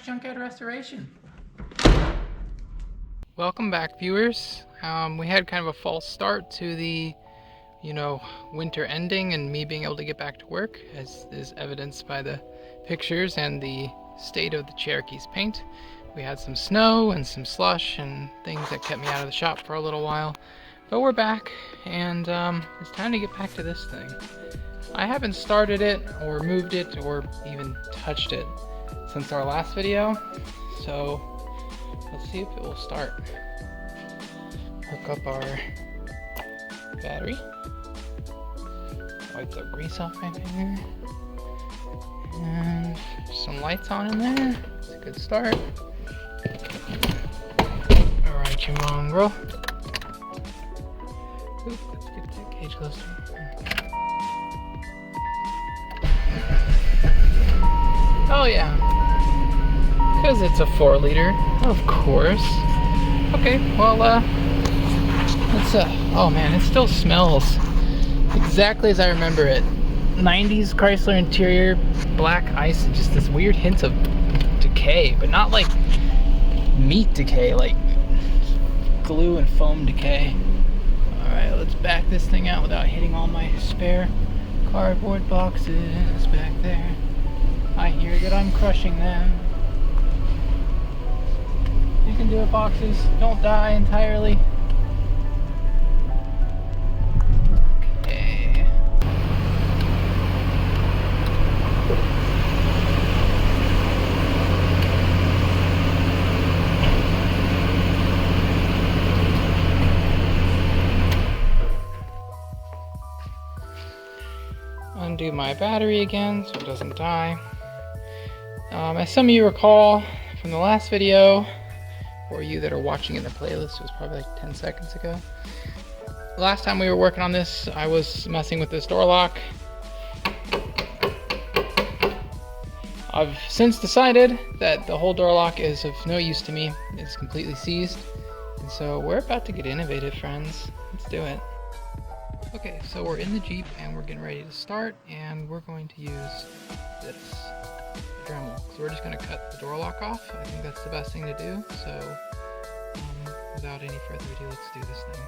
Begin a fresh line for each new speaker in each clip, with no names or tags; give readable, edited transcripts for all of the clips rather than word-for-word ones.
to Junkyard Restoration.
Welcome back, viewers. We had kind of a false start to the, winter ending and me being able to get back to work, as is evidenced by the pictures and the state of the Cherokee's paint. We had some snow and some slush and things that kept me out of the shop for a little while. But we're back, and it's time to get back to this thing. I haven't started it, or moved it, or even touched it since our last video, so let's see if it will start. Hook up our battery. Wipe the grease off my finger. And some lights on in there. It's a good start. Alright, you mongrel. Oop, let's get that cage closer. Oh yeah. Because it's a 4-liter, of course. Okay, well, let's, oh man, it still smells exactly as I remember it. 90s Chrysler interior, black ice, and just this weird hint of decay, but not like meat decay, like glue and foam decay. Alright, let's back this thing out without hitting all my spare cardboard boxes back there. I hear that I'm crushing them. You can do it, boxes. Don't die entirely. Okay. Undo my battery again so it doesn't die. As some of you recall from the last video, or you that are watching in the playlist, it was probably like 10 seconds ago. Last time we were working on this, I was messing with this door lock. I've since decided that the whole door lock is of no use to me. It's completely seized. And so we're about to get innovative, friends. Let's do it. Okay, so we're in the Jeep and we're getting ready to start, and we're going to use this Dremel. So we're just going to cut the door lock off. I think that's the best thing to do. So without any further ado, let's do this thing.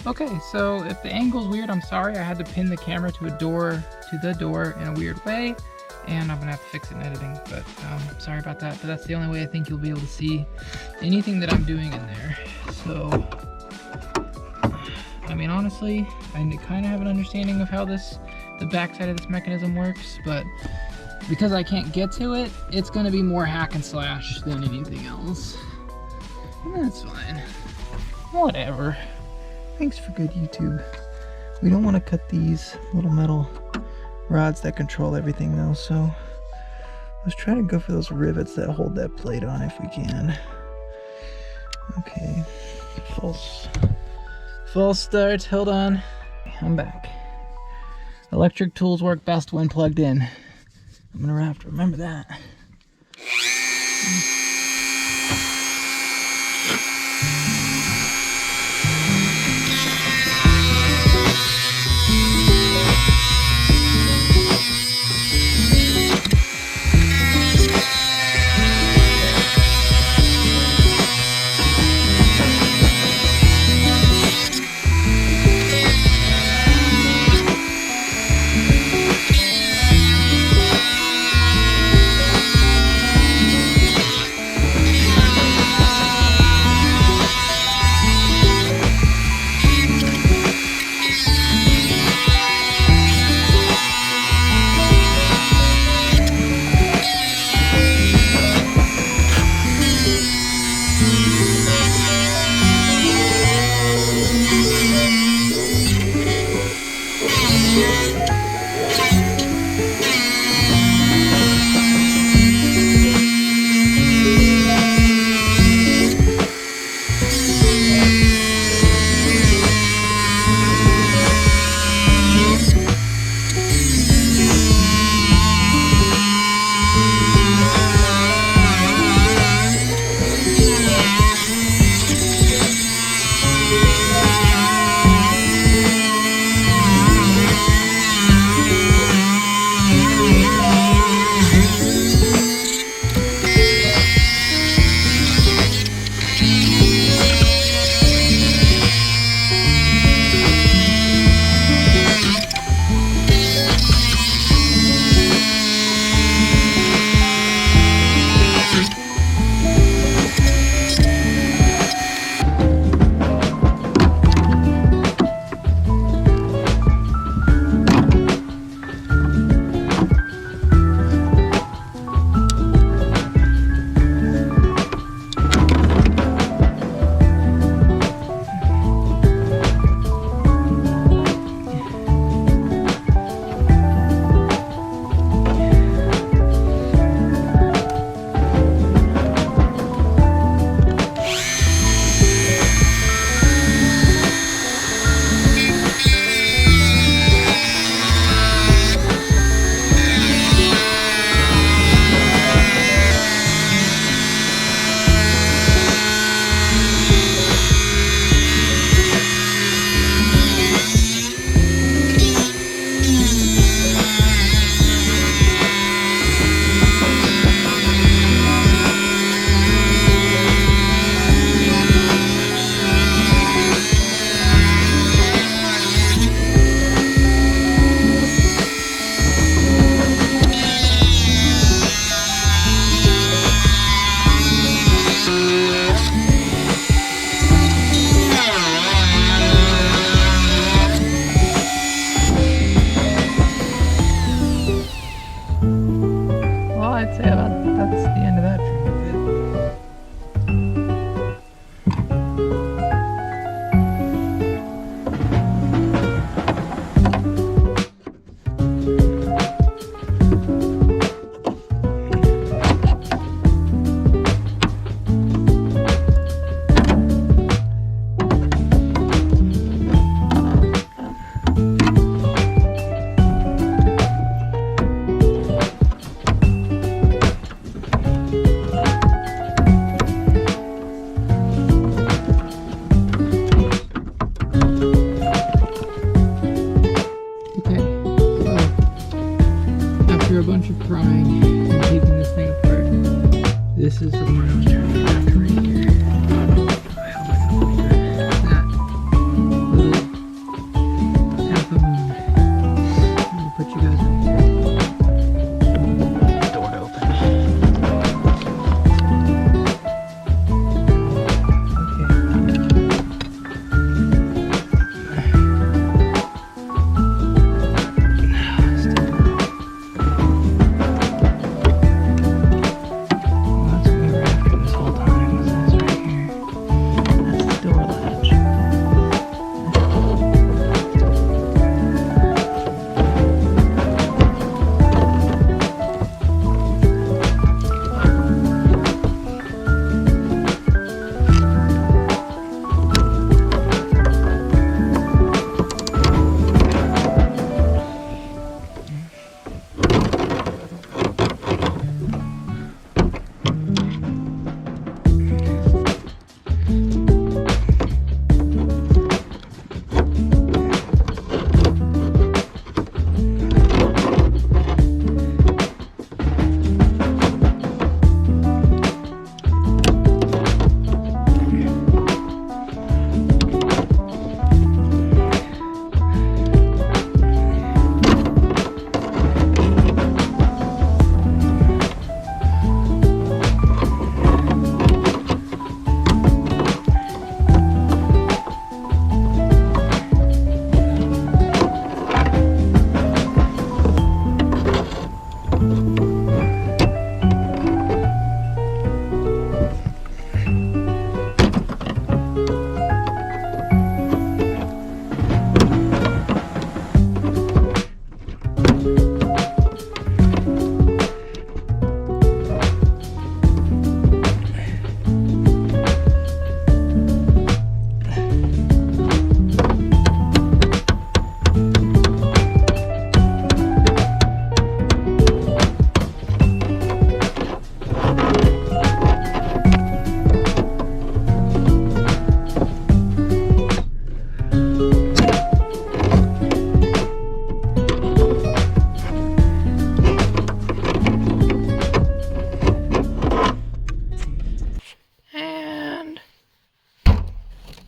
Okay, so if the angle's weird, I'm sorry. I had to pin the camera to the door in a weird way, and I'm gonna have to fix it in editing, but sorry about that. But that's the only way I think you'll be able to see anything that I'm doing in there. So I mean, honestly, I kind of have an understanding of how the backside of this mechanism works, but because I can't get to it, it's going to be more hack and slash than anything else. And that's fine. Whatever. Thanks for good YouTube. We don't want to cut these little metal rods that control everything though, so let's try to go for those rivets that hold that plate on if we can. Okay. Full start. Hold on. I'm back. Electric tools work best when plugged in. I'm gonna have to remember that. So yeah, that's the end of that for a bit. After a bunch of prying and taking this thing apart, this is the part I was trying to get after right here. How am I gonna finger it? That little half a moon. I'm gonna put you guys right here. Door to open.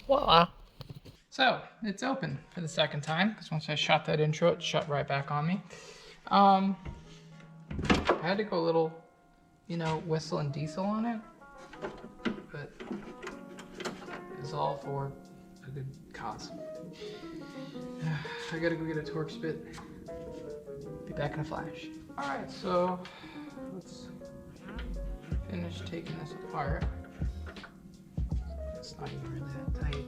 Voila. So it's open for the second time because once I shot that intro, it shut right back on me. I had to go a little, whistle and diesel on it, but it was all for a good cause. I gotta go get a Torx bit. Be back in a flash. All right, so let's finish taking this apart. It's not even really that tight.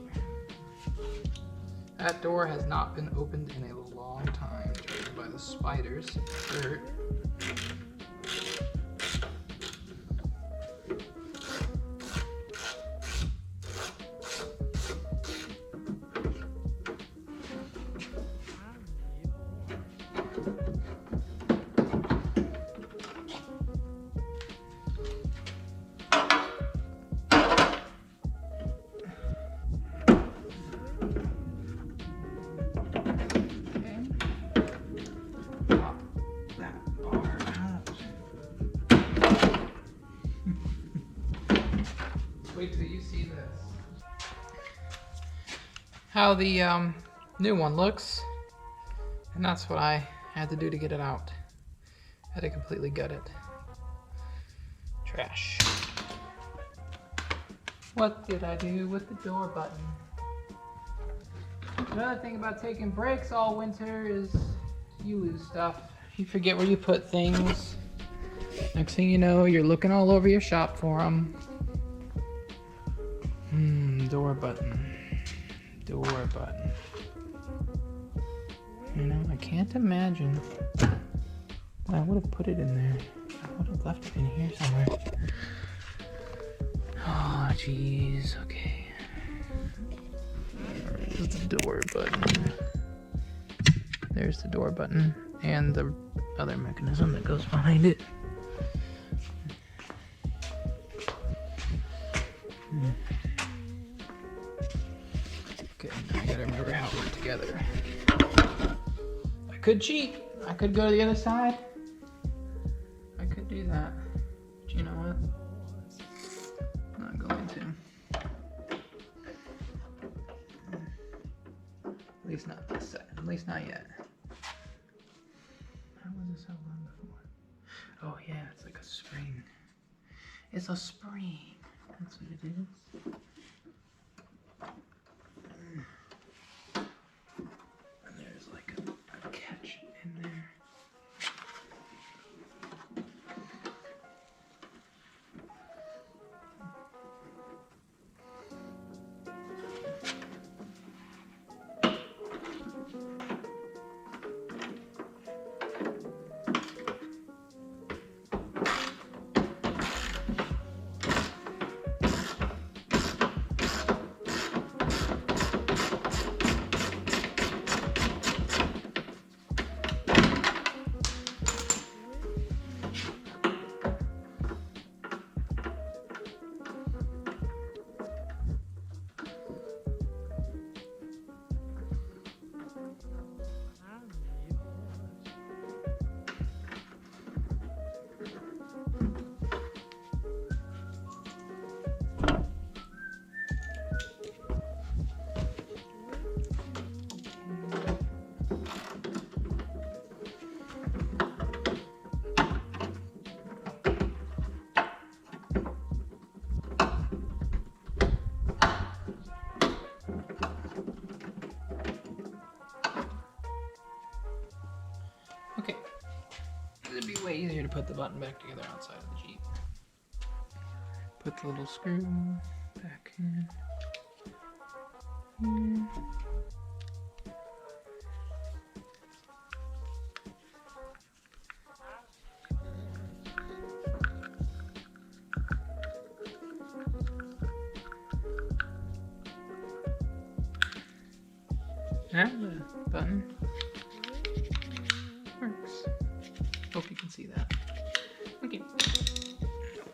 That door has not been opened in a long time, judging by the spiders and dirt. Wait till you see this. How the new one looks, and that's what I had to do to get it out. I had to completely gut it. Trash. What did I do with the door button? Another thing about taking breaks all winter is you lose stuff. You forget where you put things. Next thing you know, you're looking all over your shop for them. Door button. Door button. You know, I can't imagine that I would have put it in there. I would have left it in here somewhere. Oh, jeez. Okay. There's the door button. There's the door button and the other mechanism that goes behind it. Okay, I gotta remember how it went together. I could cheat. I could go to the other side. I could do that. But you know what? I'm not going to. At least not this second. At least not yet. How was this held on before? Oh yeah, it's like a spring. It's a spring. That's what it is. And there's like a catch in there. Okay, it'd be way easier to put the button back together outside of the Jeep. Put the little screw back in. Now the button works. Hope you can see that. Okay. I'll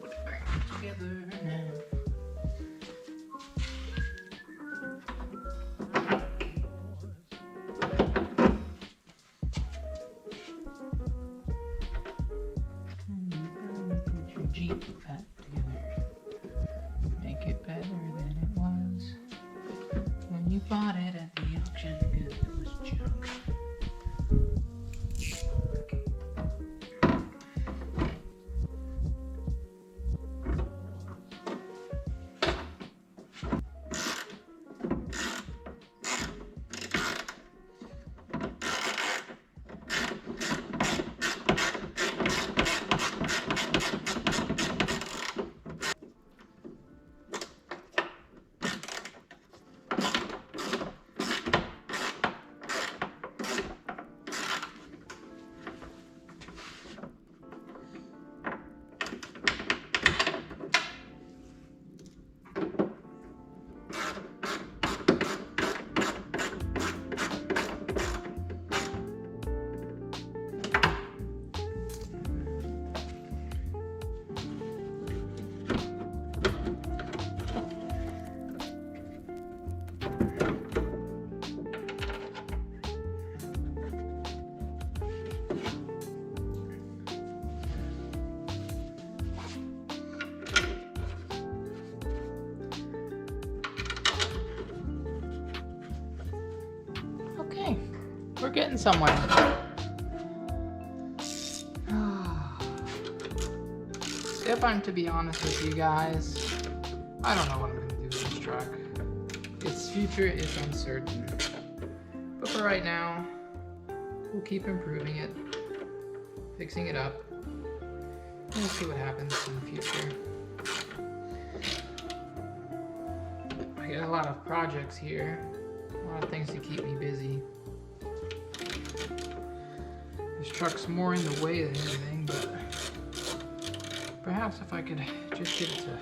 put it back together now. Put your Jeep back together. Make it better than it was when you bought it at the auction, because it was junk. We're getting somewhere. If I'm to be honest with you guys, I don't know what I'm going to do with this truck. Its future is uncertain. But for right now, we'll keep improving it, fixing it up, We'll see what happens in the future. I got a lot of projects here, a lot of things to keep me busy. This truck's more in the way than anything, but perhaps if I could just get it to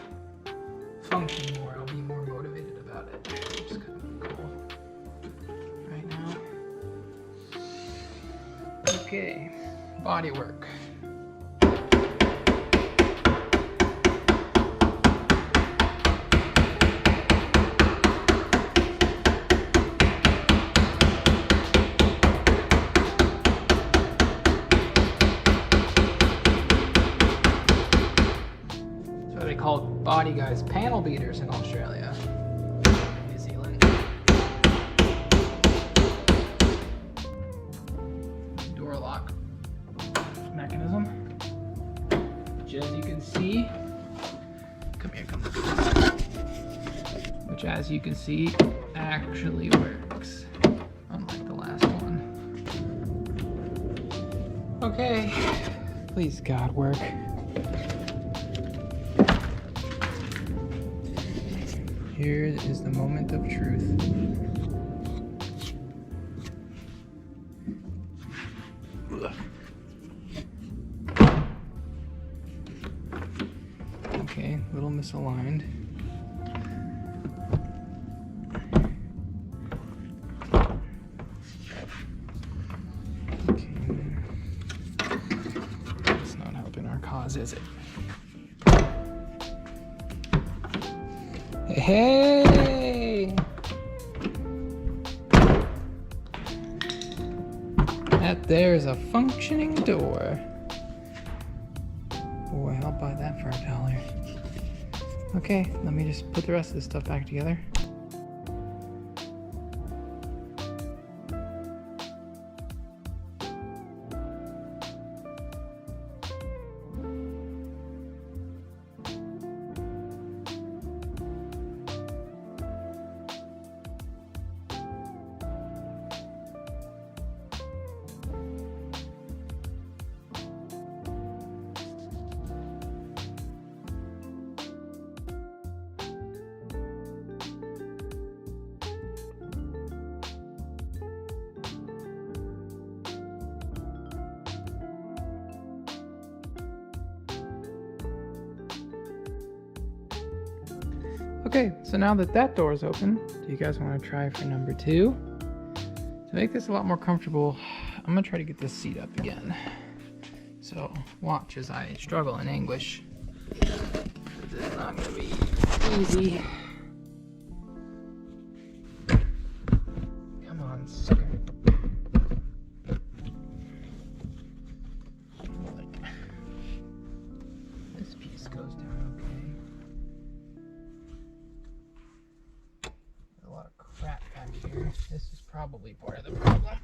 function more, I'll be more motivated about it. Which is kind of cool right now. Okay, body work. They called body guys panel beaters in Australia, New Zealand. Door lock mechanism, which as you can see, come look at this, which as you can see actually works, unlike the last one. Okay, please God work. Here is the moment of truth. Okay, a little misaligned. Okay. That's not helping our cause, is it? Hey! That there's a functioning door. Boy, I'll buy that for $1. Okay, let me just put the rest of this stuff back together. Okay, so now that that door is open, do you guys want to try for number 2? To make this a lot more comfortable, I'm going to try to get this seat up again. So watch as I struggle in anguish. This is not going to be easy. Come on, sucker. This piece goes down okay. A lot of crap back here. This is probably part of the problem.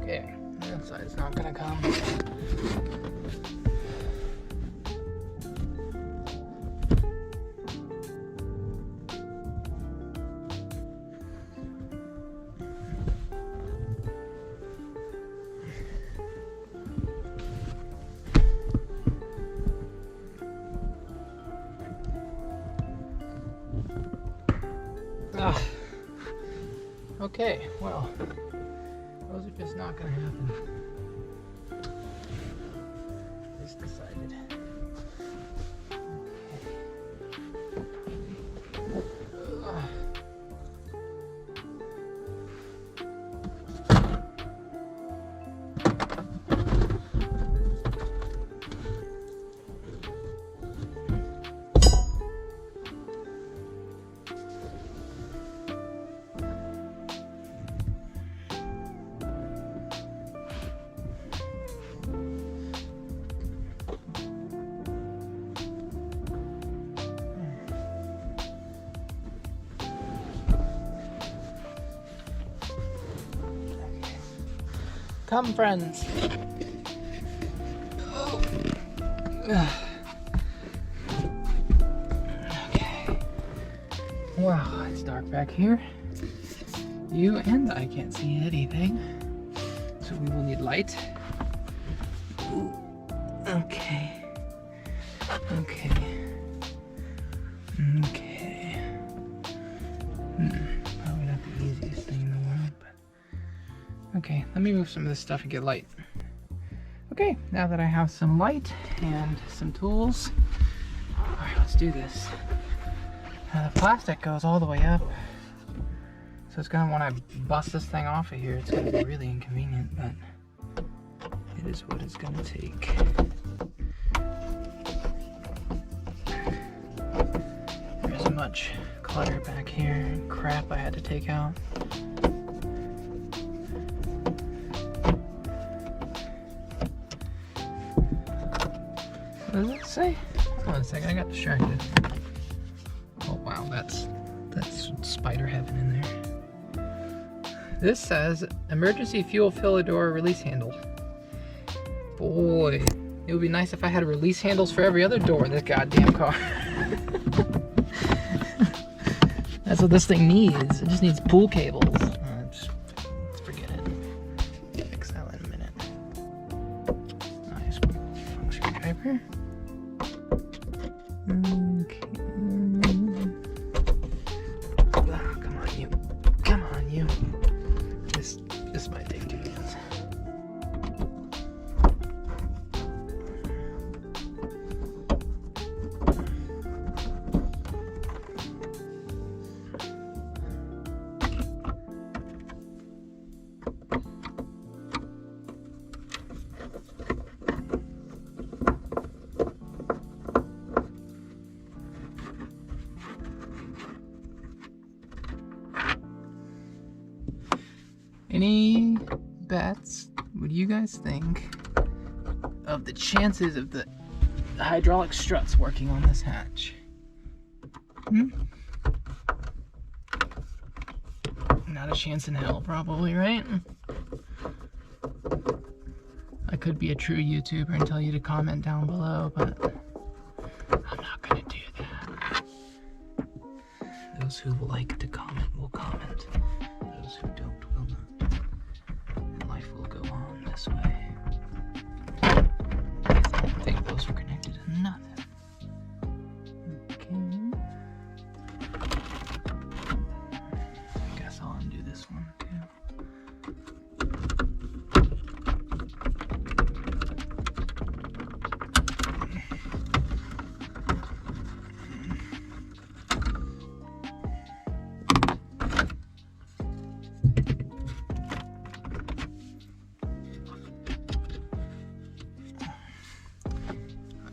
Okay, that side's not gonna come. Ah. Okay, well, those are just not gonna happen. Just decided. Come, friends. Oh. Okay. Wow, it's dark back here. You and I can't see anything, so we will need light. Ooh. Okay. Okay. Okay. Probably not the easiest thing in the world, but okay. Let me move some of this stuff and get light. Okay, now that I have some light and some tools, all right, let's do this. Now the plastic goes all the way up, so it's gonna, when I bust this thing off of here, it's gonna be really inconvenient, but it is what it's gonna take. There's so much clutter back here and crap I had to take out. What does it say? Hold on a second, I got distracted. Oh wow, that's spider heaven in there. This says emergency fuel filler door release handle. Boy, it would be nice if I had release handles for every other door in this goddamn car. That's what this thing needs. It just needs pool cables. Just forget it. Fix that in a minute. Nice long screwdriver. Okay. Oh, come on, you. Come on, you. This might take 2 hands. Any bets? What do you guys think of the chances of the hydraulic struts working on this hatch? Not a chance in hell, probably, right? I could be a true YouTuber and tell you to comment down below, but I'm not gonna do that. Those who like to comment will comment. Those who don't will not. And life will go on this way. I think those are connected to nothing. Okay. I guess I'll undo this one too.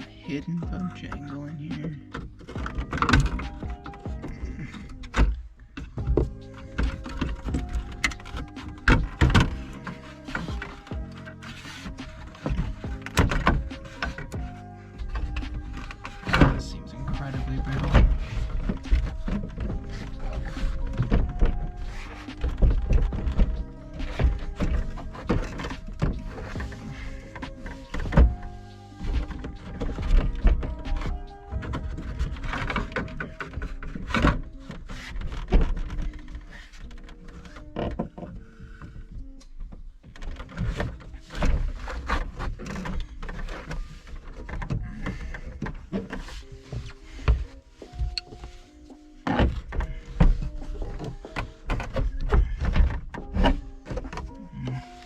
Hidden Bojangle in here. This seems incredibly brittle.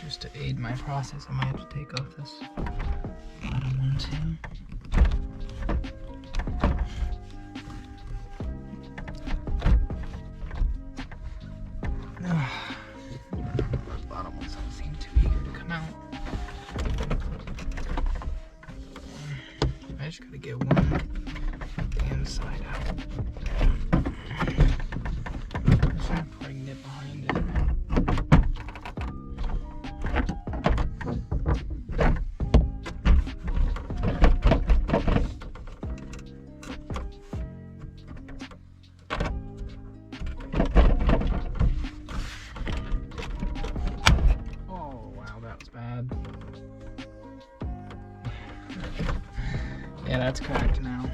Just to aid my process, I might have to take off this bottom one too. The bottom ones don't seem too eager to come out. I just gotta get one damn side out. Just not putting it behind it. that's cracked now.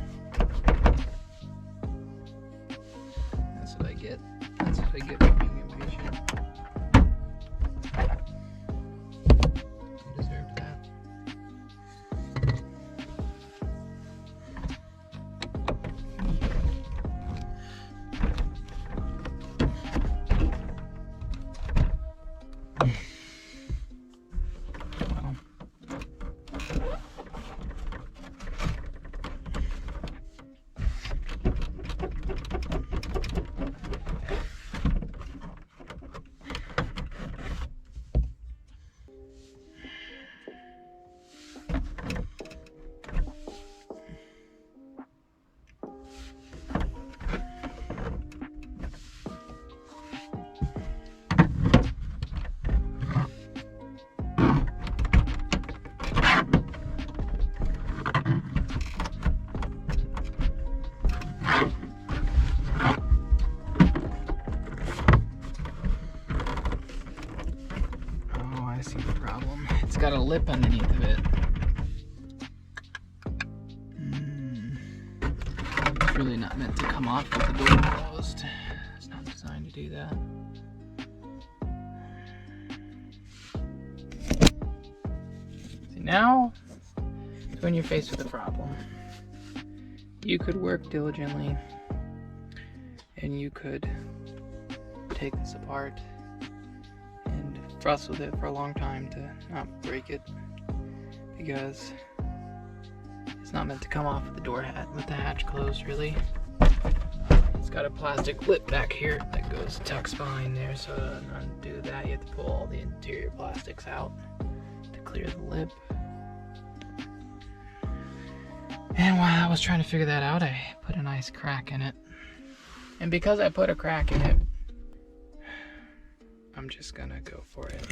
That's what I get. That's what I get for being impatient. You deserve that. I see the problem. It's got a lip underneath of it. It's really not meant to come off with the door closed. It's not designed to do that. See, now is when you're faced with a problem. You could work diligently and you could take this apart and fuss with it for a long time to not break it, because it's not meant to come off with the door with the hatch closed, really. It's got a plastic lip back here that tucks behind there, so to undo that you have to pull all the interior plastics out to clear the lip. And while I was trying to figure that out, I put a nice crack in it. And because I put a crack in it, I'm just gonna go for it.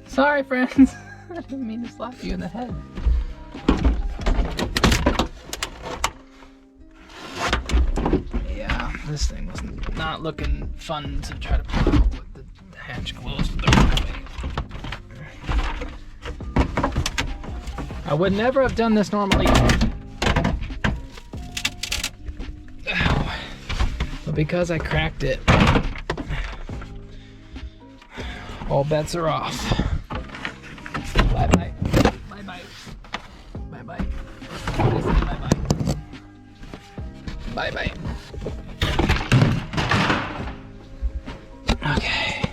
Sorry, friends. I didn't mean to slap you in the head. Yeah, this thing was not looking fun to try to pull out with the hatch closed the right way. I would never have done this normally. But because I cracked it, all bets are off. Bye-bye. Bye-bye. Bye-bye. Bye-bye. Bye-bye. Okay.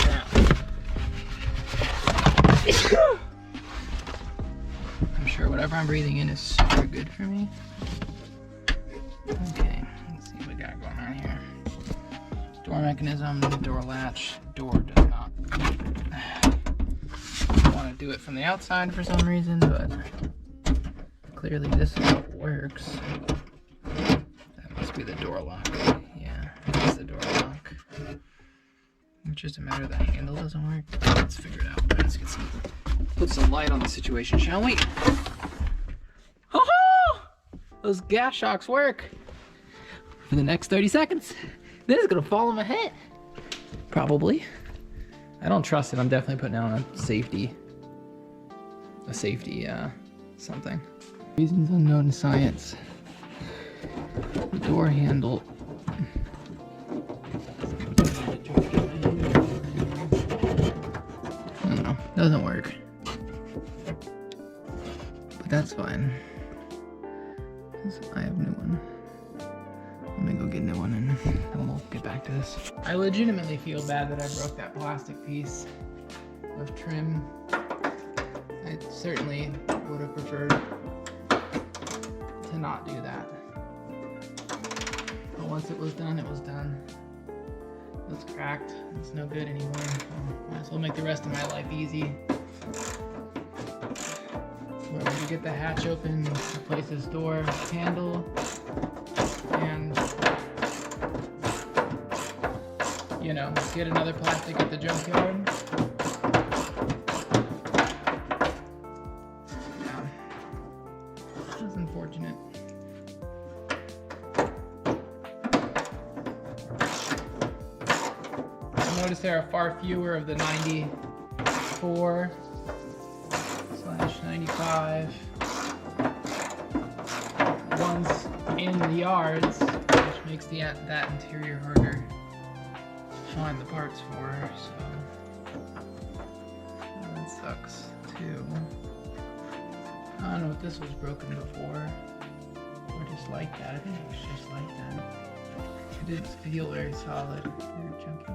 Now. I'm sure whatever I'm breathing in is super good for me. Okay, let's see what we got going on here. Door mechanism, door latch, door does not want to do it from the outside for some reason, but clearly this is how it works. That must be the door lock. Yeah, that's the door lock. It's just a matter of the handle doesn't work. Let's figure it out. Let's get put some light on the situation, shall we? Oh! Those gas shocks work for the next 30 seconds. This is gonna fall on my head. Probably. I don't trust it. I'm definitely putting on a safety something. Reasons unknown to science. The door handle. I don't know. Doesn't work. But that's fine. 'Cause I have a new one. Let me go get a new one and then we'll get back to this. I legitimately feel bad that I broke that plastic piece of trim. I certainly would have preferred to not do that. But once it was done, it was done. It's cracked. It's no good anymore. Might as well make the rest of my life easy. We're going to get the hatch open, replace this door handle, and you know, get another plastic at the junkyard. Yeah, that's unfortunate. Notice there are far fewer of the 94/95 ones in the yards, which makes that interior harder to find the parts for. So that sucks too. I don't know if this was broken before or just like that. I think it was just like that. It didn't feel very solid. Very chunky.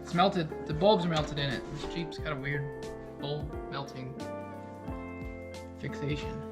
It's melted. The bulbs are melted in it. This Jeep's got a weird bulb melting fixation.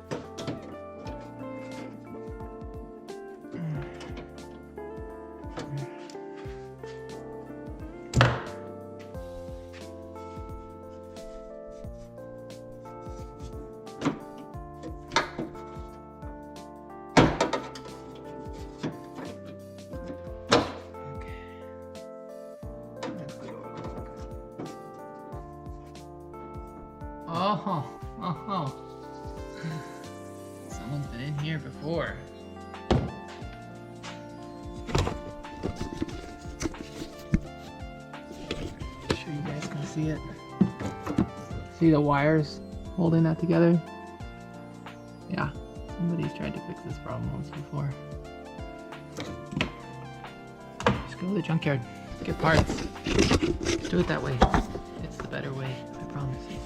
Oh. Someone's been in here before. Sure you guys can see it. See the wires holding that together? Yeah, somebody's tried to fix this problem once before. Just go to the junkyard, get parts. Just do it that way. It's the better way, I promise you.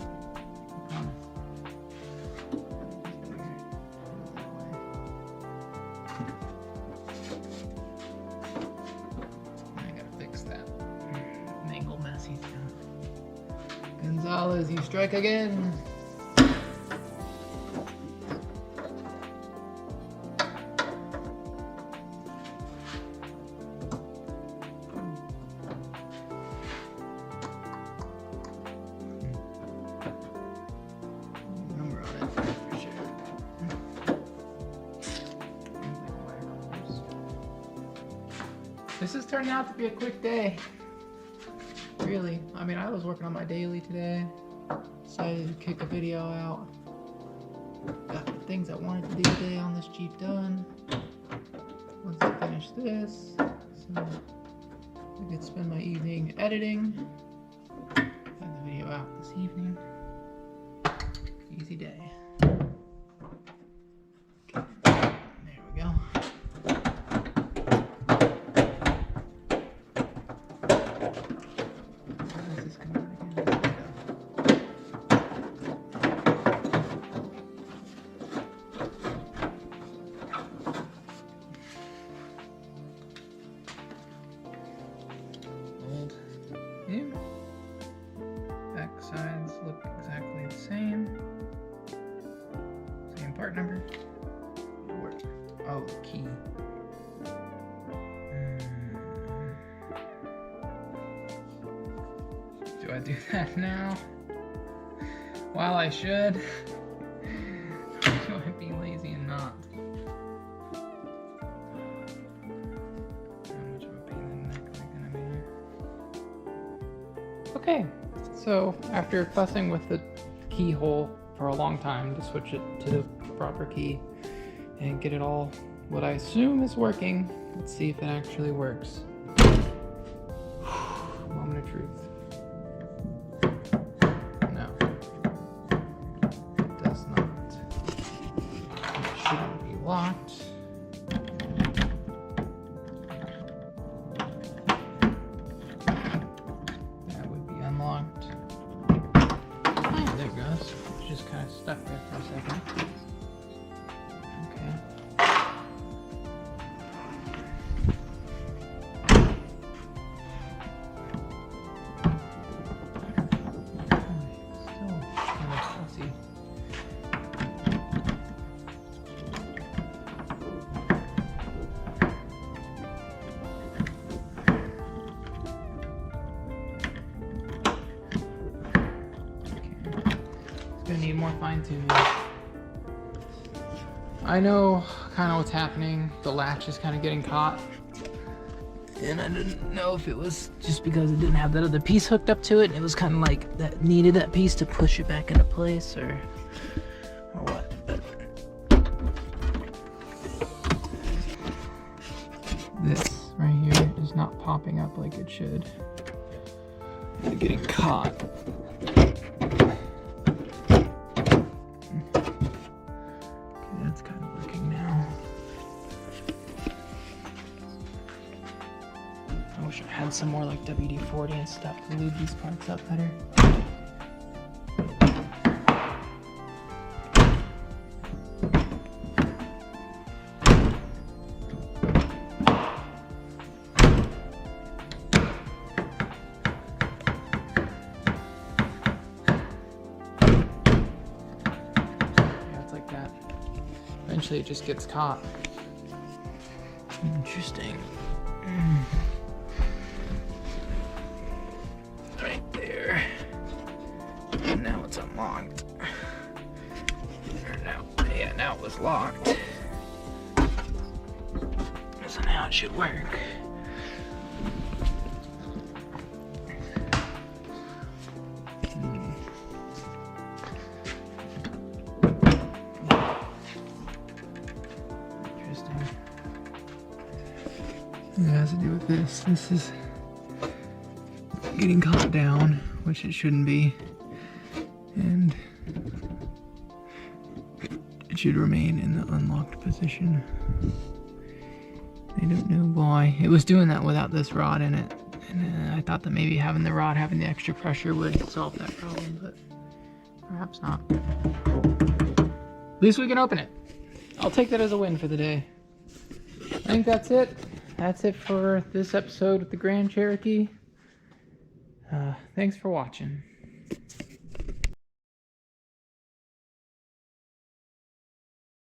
Gonzalez, you strike again. Number on it for sure. This is turning out to be a quick day. Really, I mean, I was working on my daily today. Decided to kick a video out. Got the things I wanted to do today on this Jeep done. Once I finish this, so I could spend my evening editing. Get the video out this evening. Easy day. Okay. There we go. Back sides look exactly the same. Same part number. Oh, key. Do I do that now? While I should? Or do I be lazy and not? Okay, so after fussing with the keyhole for a long time to switch it to the proper key and get it all what I assume is working, let's see if it actually works. Moment of truth. No, it does not. It shouldn't be locked. Unlocked. Oh, there it goes. It's just kind of stuck there for a second. Okay. Still kind of fussy. trying to... I know kind of what's happening. The latch is kind of getting caught. And I didn't know if it was just because it didn't have that other piece hooked up to it. It was kind of like that needed that piece to push it back into place, or what. But this right here is not popping up like it should. It's getting caught. That's kind of working now. I wish I had some more like WD-40 and stuff to lube these parts up better. Yeah, it's like that. Eventually it just gets caught. Interesting. Right there. And now it's unlocked. Now it was locked. So now it should work. Interesting. It has to do with this. This is getting caught down, which it shouldn't be, and it should remain in the unlocked position. I don't know why. It was doing that without this rod in it, and I thought that maybe having the rod, having the extra pressure would solve that problem, but perhaps not. At least we can open it. I'll take that as a win for the day. I think that's it. That's it for this episode of the Grand Cherokee. Thanks for watching.